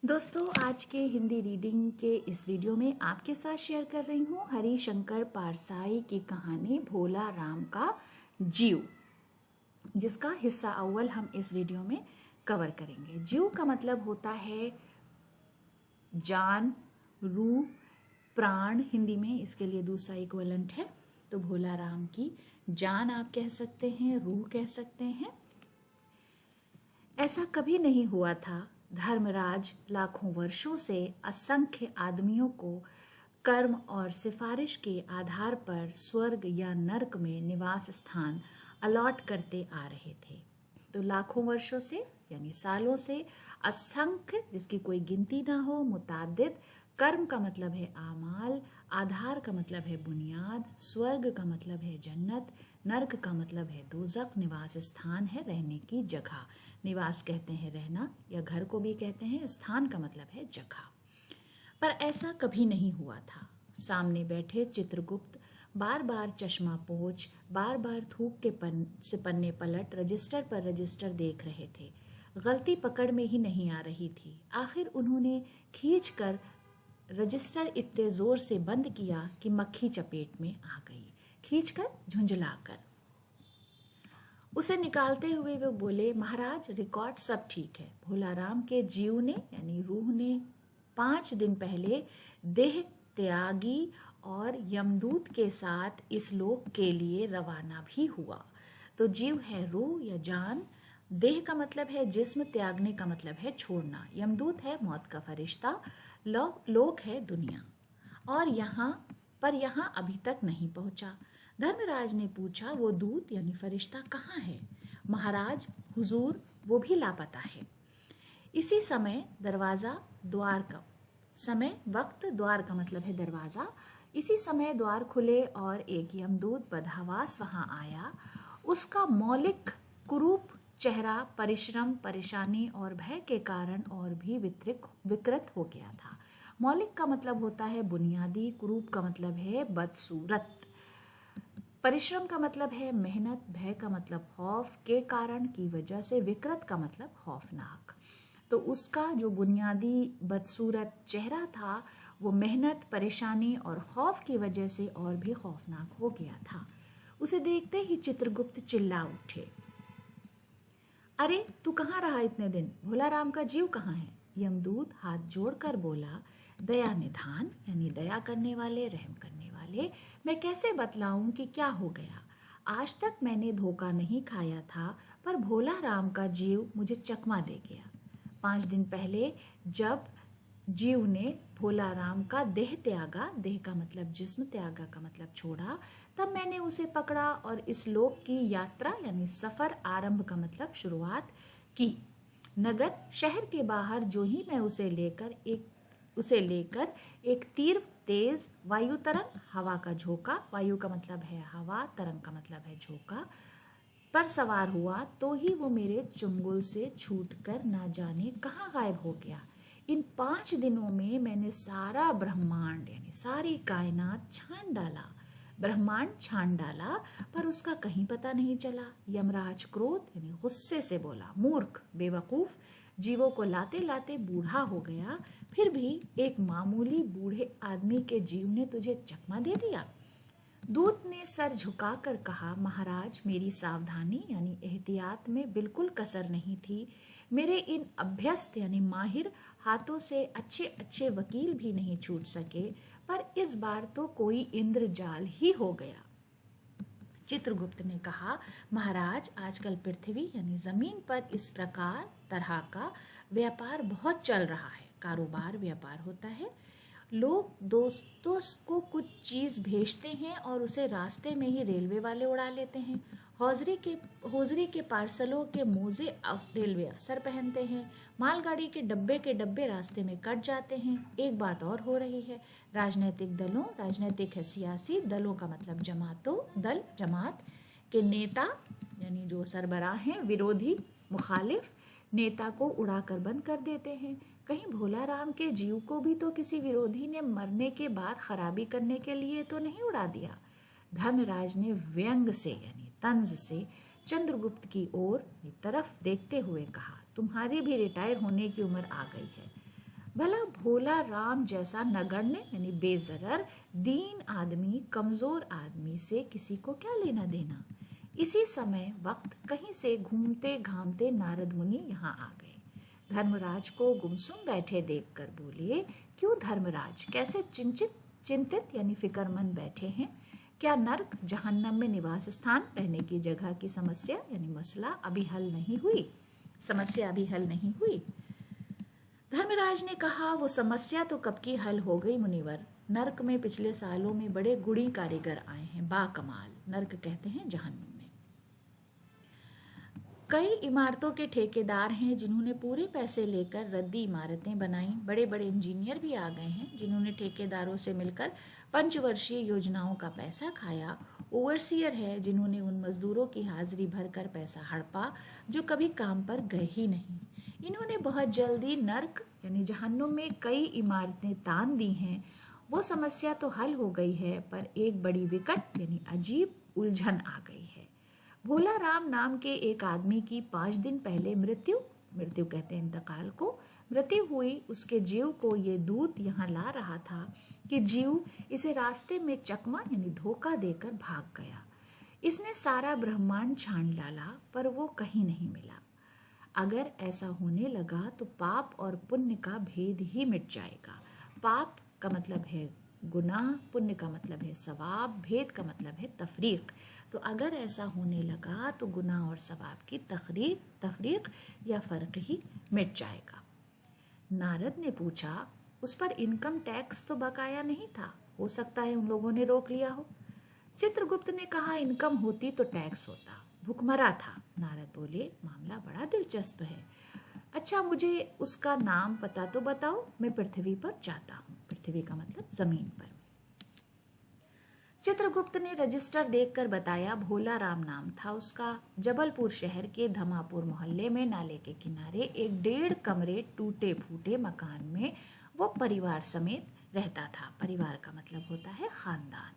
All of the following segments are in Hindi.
दोस्तों, आज के हिंदी रीडिंग के इस वीडियो में आपके साथ शेयर कर रही हूँ हरिशंकर पारसाई की कहानी भोला राम का जीव, जिसका हिस्सा अव्वल हम इस वीडियो में कवर करेंगे। जीव का मतलब होता है जान, रूह, प्राण। हिंदी में इसके लिए दूसरा इक्विवेलेंट है। तो भोला राम की जान आप कह सकते हैं, रूह कह सकते हैं। ऐसा कभी नहीं हुआ था। धर्मराज लाखों वर्षों से असंख्य आदमियों को कर्म और सिफारिश के आधार पर स्वर्ग या नरक में निवास स्थान अलॉट करते आ रहे थे। तो लाखों वर्षों से यानी सालों से असंख्य, जिसकी कोई गिनती ना हो, मुताद्दिद। कर्म का मतलब है आमाल, आधार का मतलब है बुनियाद, स्वर्ग का मतलब है जन्नत, नर्क का मतलब है दोजख, निवास स्थान है रहने की जगह। निवास कहते हैं रहना, या घर को भी कहते हैं। स्थान का मतलब है जगह। पर ऐसा कभी नहीं हुआ था। सामने बैठे चित्रगुप्त बार बार चश्मा पोंछ, बार बार थूक के पन्ने पलट रजिस्टर पर रजिस्टर देख रहे थे। गलती पकड़ में ही नहीं आ रही थी। आखिर उन्होंने खींच कर रजिस्टर इतने जोर से बंद किया कि मक्खी चपेट में आ गई, खींचकर झुंझलाकर। उसे निकालते हुए वो बोले, महाराज रिकॉर्ड सब ठीक है। भोला राम के जीव ने यानी रूह ने 5 दिन पहले देह त्यागी और यमदूत के साथ इस लोक के लिए रवाना भी हुआ। तो जीव है रूह या जान। देह का मतलब है जिस्म, त्यागने का मतलब है छोड़ना। यमदूत है मौत का फरिश्ता। लोक है दुनिया। और यहाँ अभी तक नहीं पहुंचा। धर्मराज ने पूछा, वो दूत यानी फरिश्ता कहाँ है? महाराज हुजूर, वो भी लापता है। इसी समय दरवाजा, द्वार का समय, वक्त, द्वार का मतलब है दरवाजा। इसी समय द्वार खुले और एक यमदूत बदहवास वहां आया। उसका मौलिक कुरूप चेहरा परिश्रम, परेशानी और भय के कारण और भी विकृत हो गया था। मौलिक का मतलब होता है बुनियादी, कुरूप का मतलब है बदसूरत, परिश्रम का मतलब है मेहनत, भय का मतलब खौफ के कारण की वजह से, विकृत का मतलब खौफनाक। तो उसका जो बुनियादी बदसूरत चेहरा था वो मेहनत, परेशानी और खौफ की वजह से और भी खौफनाक हो गया था। उसे देखते ही चित्रगुप्त चिल्ला उठे, अरे तू कहाँ रहा इतने दिन? भोला राम का जीव कहाँ है? यमदूत हाथ जोड़कर बोला, दया निधान यानी दया करने वाले, रहम करने वाले, मैं कैसे बतलाऊं कि क्या हो गया। आज तक मैंने धोखा नहीं खाया था, पर भोला राम का जीव मुझे चकमा दे गया। 5 दिन पहले जब जीव ने भोला राम का देह त्यागा, देह का मतलब जिस्म, त्यागा का मतलब छोड़ा, तब मैंने उसे पकड़ा और इस लोक की यात्रा यानी सफर, आरंभ का मतलब शुरुआत की। नगर शहर के बाहर जो ही मैं उसे लेकर एक तीर तेज वायु तरंग, हवा का झोंका, वायु का मतलब है हवा, तरंग का मतलब है झोंका, पर सवार हुआ, तो ही वो मेरे चुंगल से छूटकर ना जाने कहाँ गायब हो गया। इन 5 दिनों में मैंने सारा ब्रह्मांड यानी सारी कायनात ब्रह्मांड छान डाला, पर उसका कहीं पता नहीं चला। यमराज क्रोध यानी गुस्से से बोला, मूर्ख, बेवकूफ, जीवों को लाते लाते बूढ़ा हो गया, फिर भी एक मामूली बूढ़े आदमी के जीव ने तुझे चकमा दे दिया। दूत ने सर झुकाकर कहा, महाराज मेरी सावधानी यानी एहतियात में बिल्कुल कसर नहीं थी। मेरे इन अभ्यस्त यानी माहिर हाथों से अच्छे अच्छे वकील भी नहीं छूट सके, पर इस बार तो कोई इंद्रजाल ही हो गया। चित्रगुप्त ने कहा, महाराज आजकल पृथ्वी यानी जमीन पर इस प्रकार तरह का व्यापार बहुत चल रहा है। कारोबार व्यापार होता है। लोग दोस्तों को कुछ चीज भेजते हैं और उसे रास्ते में ही रेलवे वाले उड़ा लेते हैं। हौजरी के पार्सलों के मोजे रेलवे अफसर पहनते हैं। मालगाड़ी के डब्बे रास्ते में कट जाते हैं। एक बात और हो रही है, राजनीतिक दलों, राजनीतिक है सियासी दलों का मतलब जमात के नेता यानी जो सरबराह हैं, विरोधी मुखालिफ नेता को उड़ाकर बंद कर देते हैं। कहीं भोला राम के जीव को भी तो किसी विरोधी ने मरने के बाद खराबी करने के लिए तो नहीं उड़ा दिया। धर्मराज ने व्यंग से यानी तंज से चंद्रगुप्त की तरफ देखते हुए कहा, तुम्हारी भी रिटायर होने की उम्र आ गई है। भला भोला राम जैसा नगण्य यानी बेजरर दीन आदमी, कमजोर आदमी से किसी को क्या लेना देना। इसी समय वक्त कहीं से घूमते घामते नारद मुनि यहाँ आ गए। धर्मराज को गुमसुम बैठे देखकर बोले, क्यों धर्मराज, कैसे चिंतित यानी फिक्रमंद बैठे हैं? क्या नरक जहन्नम में निवास स्थान, रहने की जगह की समस्या यानी मसला अभी हल नहीं हुई? समस्या अभी हल नहीं हुई? धर्मराज ने कहा, वो समस्या तो कब की हल हो गई मुनिवर। नरक में पिछले सालों में बड़े गुणी कारीगर आए हैं, बाकमाल। नरक कहते हैं जहन्नुम में। कई इमारतों के ठेकेदार हैं जिन्होंने पूरे पैसे लेकर रद्दी इमारतें बनाई। बड़े बड़े इंजीनियर भी आ गए हैं जिन्होंने ठेकेदारों से मिलकर पंचवर्षीय योजनाओं का पैसा खाया। ओवरसीयर है जिन्होंने उन मजदूरों की हाजिरी भरकर पैसा हड़पा जो कभी काम पर गए ही नहीं। इन्होंने बहुत जल्दी नर्क यानी जहन्नुम में कई इमारतें तान दी हैं। वो समस्या तो हल हो गई है, पर एक बड़ी विकट यानी अजीब उलझन आ गई है। भोला राम नाम के एक आदमी की 5 दिन पहले मृत्यु कहते हैं इंतकाल को, मृत्यु हुई। उसके जीव को ये दूत यहाँ ला रहा था कि जीव इसे रास्ते में चकमा यानी धोखा देकर भाग गया। इसने सारा ब्रह्मांड छान डाला पर वो कहीं नहीं मिला। अगर ऐसा होने लगा तो पाप और पुण्य का भेद ही मिट जाएगा। पाप का मतलब है गुनाह, पुण्य का मतलब है सवाब, भेद का मतलब है तफरीक। तो अगर ऐसा होने लगा तो गुनाह और सवाब की तफरीक या फर्क ही मिट जाएगा। नारद ने पूछा, उस पर इनकम टैक्स तो बकाया नहीं था, हो सकता है उन लोगों ने रोक लिया हो। चित्रगुप्त ने कहा, इनकम होती तो टैक्स होता, भुखमरा था। नारद बोले, मामला बड़ा दिलचस्प है। अच्छा, मुझे उसका नाम पता तो बताओ, मैं पृथ्वी पर जाता हूँ। पृथ्वी का मतलब जमीन पर। चित्रगुप्त ने रजिस्टर देखकर बताया, भोला राम नाम था उसका। जबलपुर शहर के धमापुर मोहल्ले में नाले के किनारे एक 1.5 कमरे टूटे फूटे मकान में वो परिवार समेत रहता था। परिवार का मतलब होता है खानदान।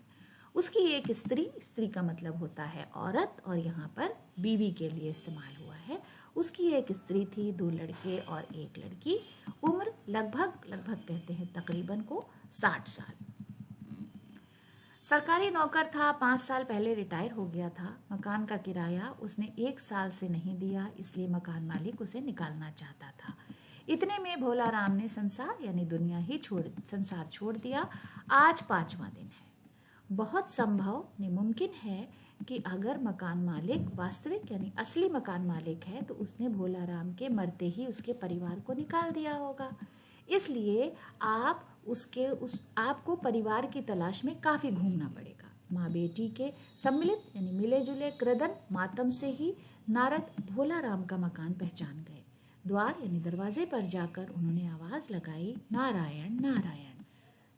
उसकी एक स्त्री का मतलब होता है औरत, और यहाँ पर बीवी के लिए इस्तेमाल हुआ है। उसकी एक स्त्री थी, 2 लड़के और 1 लड़की। उम्र लगभग कहते हैं तकरीबन को 60 साल। सरकारी नौकर था, 5 साल पहले रिटायर हो गया था। मकान का किराया उसने 1 साल से नहीं दिया, इसलिए मकान मालिक उसे निकालना चाहता था। इतने में भोला राम ने संसार छोड़ दिया। आज 5वां दिन है। बहुत संभव मुमकिन है कि अगर मकान मालिक वास्तविक यानी असली मकान मालिक है तो उसने भोला राम के मरते ही उसके परिवार को निकाल दिया होगा। इसलिए आपको परिवार की तलाश में काफी घूमना पड़ेगा। माँ बेटी के सम्मिलित यानी मिले जुले क्रदन मातम से ही नारद भोला राम का मकान पहचान गए। द्वार यानी दरवाजे पर जाकर उन्होंने आवाज लगाई, नारायण नारायण।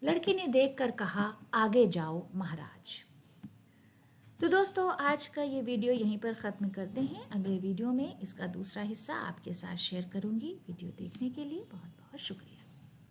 लड़की ने देखकर कहा, आगे जाओ महाराज। तो दोस्तों, आज का ये वीडियो यहीं पर ख़त्म करते हैं। अगले वीडियो में इसका दूसरा हिस्सा आपके साथ शेयर करूंगी। वीडियो देखने के लिए बहुत बहुत शुक्रिया।